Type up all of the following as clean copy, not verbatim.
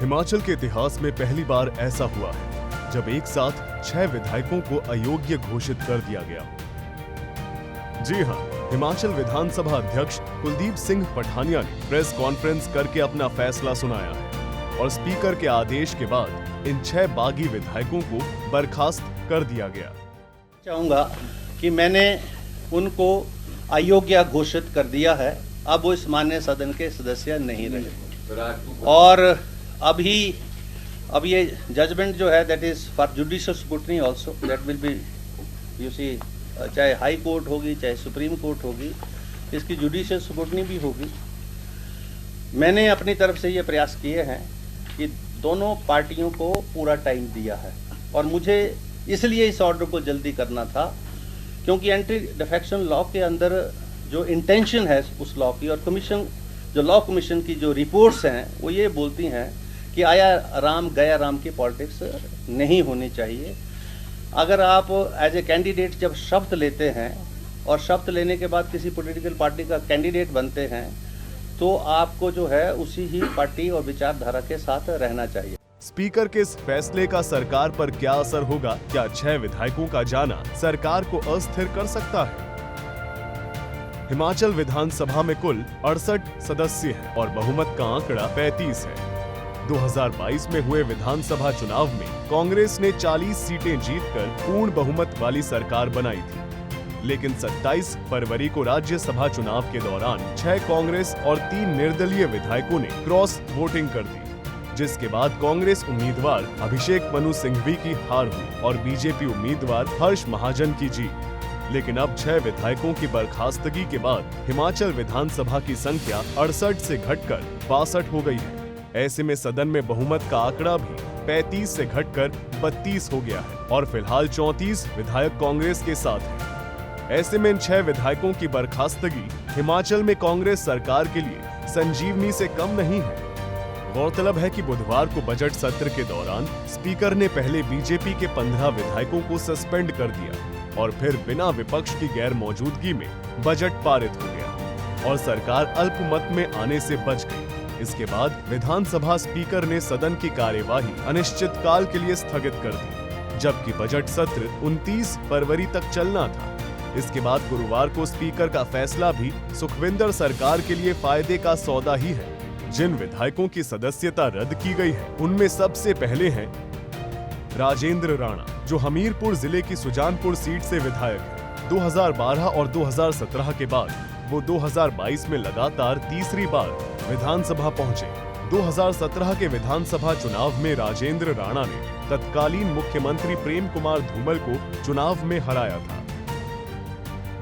हिमाचल के इतिहास में पहली बार ऐसा हुआ है जब एक साथ 6 विधायकों को अयोग्य घोषित कर दिया गया। जी हां, हिमाचल विधानसभा अध्यक्ष कुलदीप सिंह पठानिया ने प्रेस कॉन्फ्रेंस करके अपना फैसला सुनाया है और स्पीकर के आदेश के बाद इन 6 बागी विधायकों को बर्खास्त कर दिया गया। चाहूंगा कि मैंने उनको अयोग्य घोषित कर दिया है। अब वो इस माननीय सदन के सदस्य नहीं रहे और अब ये जजमेंट जो है that is for judicial scrutiny also, that will be you see, चाहे हाई कोर्ट होगी चाहे सुप्रीम कोर्ट होगी, इसकी जुडिशियल स्क्रूटनी भी होगी। मैंने अपनी तरफ से ये प्रयास किए हैं कि दोनों पार्टियों को पूरा टाइम दिया है और मुझे इसलिए इस ऑर्डर को जल्दी करना था क्योंकि एंटी डिफेक्शन लॉ के अंदर जो इंटेंशन है उस लॉ की और कमीशन जो लॉ कमीशन की जो रिपोर्ट्स हैं वो ये बोलती हैं कि आया राम गया राम की पॉलिटिक्स नहीं होनी चाहिए। अगर आप एज ए कैंडिडेट जब शपथ लेते हैं और शपथ लेने के बाद किसी पॉलिटिकल पार्टी का कैंडिडेट बनते हैं तो आपको जो है उसी ही पार्टी और विचारधारा के साथ रहना चाहिए। स्पीकर के इस फैसले का सरकार पर क्या असर होगा? क्या 6 विधायकों का जाना सरकार को अस्थिर कर सकता है? हिमाचल विधानसभा में कुल 68 सदस्य हैं और बहुमत का आंकड़ा 35 है। 2022 में हुए विधानसभा चुनाव में कांग्रेस ने 40 सीटें जीतकर पूर्ण बहुमत वाली सरकार बनाई थी, लेकिन 27 फरवरी को राज्यसभा चुनाव के दौरान 6 कांग्रेस और 3 निर्दलीय विधायकों ने क्रॉस वोटिंग कर दी, जिसके बाद कांग्रेस उम्मीदवार अभिषेक मनु सिंघवी की हार हुई और बीजेपी उम्मीदवार हर्ष महाजन की जीत। लेकिन अब 6 विधायकों की बर्खास्तगी के बाद हिमाचल विधानसभा की संख्या 68 से घटकर 62 हो गई है। ऐसे में सदन में बहुमत का आंकड़ा भी 35 से घटकर 32 हो गया है और फिलहाल 34 विधायक कांग्रेस के साथ हैं। ऐसे में इन 6 विधायकों की बर्खास्तगी हिमाचल में कांग्रेस सरकार के लिए संजीवनी से कम नहीं है। गौरतलब है कि बुधवार को बजट सत्र के दौरान स्पीकर ने पहले बीजेपी के 15 विधायकों को सस्पेंड कर दिया और फिर बिना विपक्ष की गैर मौजूदगी में बजट पारित हो गया और सरकार अल्पमत में आने से बच गई। इसके बाद विधानसभा स्पीकर ने सदन की कार्यवाही अनिश्चित काल के लिए स्थगित कर दी, जबकि बजट सत्र 29 फरवरी तक चलना था। इसके बाद गुरुवार को स्पीकर का फैसला भी सुखविंदर सरकार के लिए फायदे का सौदा ही है। जिन विधायकों की सदस्यता रद्द की गई है उनमें सबसे पहले हैं राजेंद्र राणा, जो हमीरपुर जिले की सुजानपुर सीट से विधायक है। 2012 और 2017 के बाद वो 2022 में लगातार तीसरी बार विधानसभा पहुंचे। 2017 के विधानसभा चुनाव में राजेंद्र राणा ने तत्कालीन मुख्यमंत्री प्रेम कुमार धूमल को चुनाव में हराया था।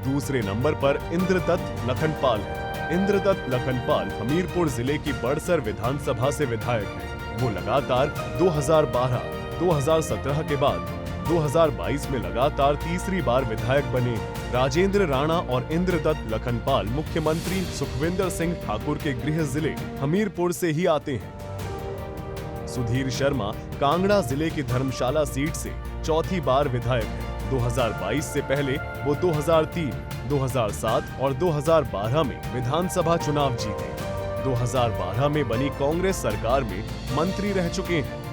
दूसरे नंबर पर इंद्रदत्त लखनपाल है। इंद्रदत्त लखनपाल हमीरपुर जिले की बड़सर विधानसभा से विधायक हैं। वो लगातार 2012, 2017 के बाद 2022 में लगातार तीसरी बार विधायक बने। राजेंद्र राणा और इंद्रदत्त लखनपाल मुख्यमंत्री सुखविंदर सिंह ठाकुर के गृह जिले हमीरपुर से ही आते हैं। सुधीर शर्मा कांगड़ा जिले की धर्मशाला सीट से चौथी बार विधायक है। 2022 से पहले वो 2003, 2007 और 2012 में विधानसभा चुनाव जीते। 2012 में बनी कांग्रेस सरकार में मंत्री रह चुके हैं।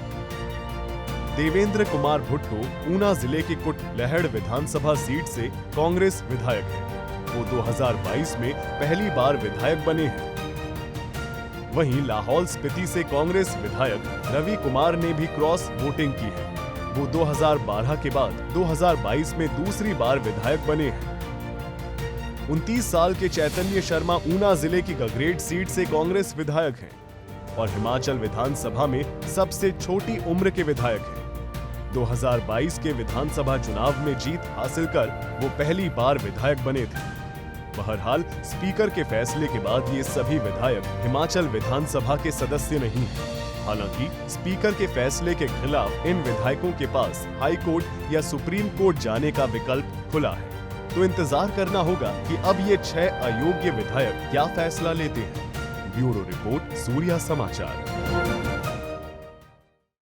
देवेंद्र कुमार भुट्टो ऊना जिले की कुटलैहड़ विधानसभा सीट से कांग्रेस विधायक हैं। वो 2022 में पहली बार विधायक बने हैं। वहीं लाहौल स्पीति से कांग्रेस विधायक रवि कुमार ने भी क्रॉस वोटिंग की है। वो 2012 के बाद 2022 में दूसरी बार विधायक बने हैं। 29 साल के चैतन्य शर्मा ऊना जिले की गगरेट सीट से कांग्रेस विधायक हैं और हिमाचल विधानसभा में सबसे छोटी उम्र के विधायक हैं। 2022 के विधानसभा चुनाव में जीत हासिल कर वो पहली बार विधायक बने थे। बहरहाल स्पीकर के फैसले के बाद ये सभी विधायक हिमाचल विधानसभा के सदस्य नहीं हैं। हालांकि स्पीकर के फैसले के खिलाफ इन विधायकों के पास हाई कोर्ट या सुप्रीम कोर्ट जाने का विकल्प खुला है। तो इंतजार करना होगा कि अब ये 6 अयोग्य विधायक क्या फैसला लेते हैं। ब्यूरो रिपोर्ट, सूर्या समाचार।